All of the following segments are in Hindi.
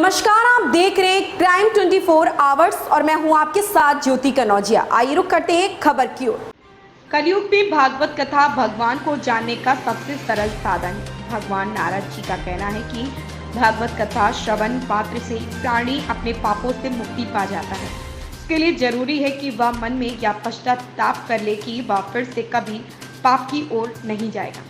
नमस्कार, आप देख रहे हैं क्राइम 24 आवर्स और मैं हूं आपके साथ ज्योति कनौजिया। आइए रुक करते हैं खबर की ओर। कलयुग में भागवत कथा भगवान को जानने का सबसे सरल साधन है। भगवान नारद जी का कहना है कि भागवत कथा श्रवण मात्र से प्राणी अपने पापों से मुक्ति पा जाता है। इसके लिए जरूरी है कि वह मन में या पश्चाताप कर ले कि वह फिर से कभी पाप की ओर नहीं जाएगा।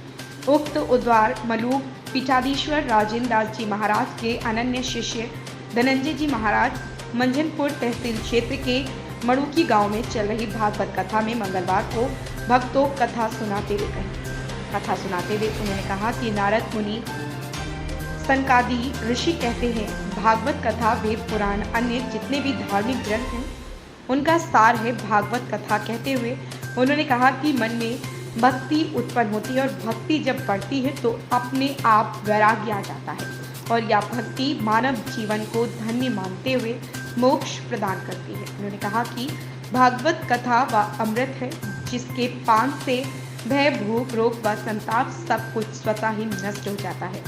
उक्त उद्वार मलूक पीठाधीश्वर राजेंद्र दास जी महाराज के अनन्य शिष्य धनंजय जी महाराज मंझनपुर तहसील क्षेत्र के मड़ुकी गांव में चल रही भागवत कथा में मंगलवार को भक्तों कथा सुनाते हुए उन्होंने कहा कि नारद मुनि सनकादि ऋषि कहते हैं भागवत कथा वेद पुराण अन्य जितने भी धार्मिक ग्रंथ हैं उनका सार है भागवत कथा। कहते हुए उन्होंने कहा कि मन में भक्ति उत्पन्न होती है और भक्ति जब बढ़ती है तो अपने आप वैराग्य आ जाता है और यह भक्ति मानव जीवन को धन्य मानते हुए मोक्ष प्रदान करती है। उन्होंने कहा कि भागवत कथा वह अमृत है जिसके पान से भय भूख रोग व संताप सब कुछ स्वतः ही नष्ट हो जाता है।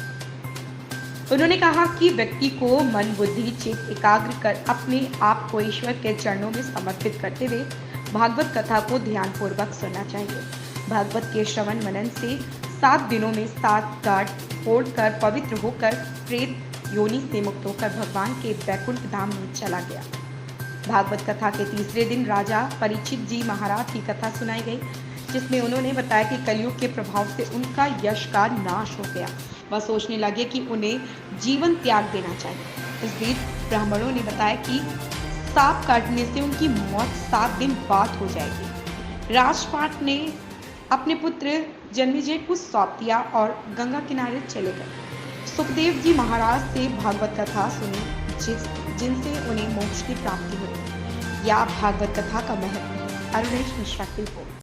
उन्होंने कहा कि व्यक्ति को मन बुद्धि चित्त एकाग्र कर अपने आप को ईश्वर के चरणों में समर्पित करते हुए भागवत कथा को ध्यानपूर्वक सुनना चाहिए। भागवत के श्रवण मनन से 7 दिनों में 7 गांठ फोड़कर पवित्र होकर प्रेत योनि से मुक्त होकर भगवान के वैकुंठ धाम में चला गया। भागवत कथा के तीसरे दिन राजा परीक्षित जी महाराज की कथा सुनाई गई, जिसमें उन्होंने बताया कि कलयुग के प्रभाव से उनका यश का नाश हो गया। वह सोचने लगे कि उन्हें जीवन त्याग देना चाहिए। इस बीच ब्राह्मणों ने बताया कि सांप काटने से उनकी मौत 7 दिन बाद हो जाएगी। राजपाट ने अपने पुत्र जन्मेजय को सौंप दिया और गंगा किनारे चले गए। सुखदेव जी महाराज से भागवत कथा सुनी जिनसे उन्हें मोक्ष की प्राप्ति हुई। यह भागवत कथा का महत्व है। अरुणेश मिश्रा की रिपोर्ट।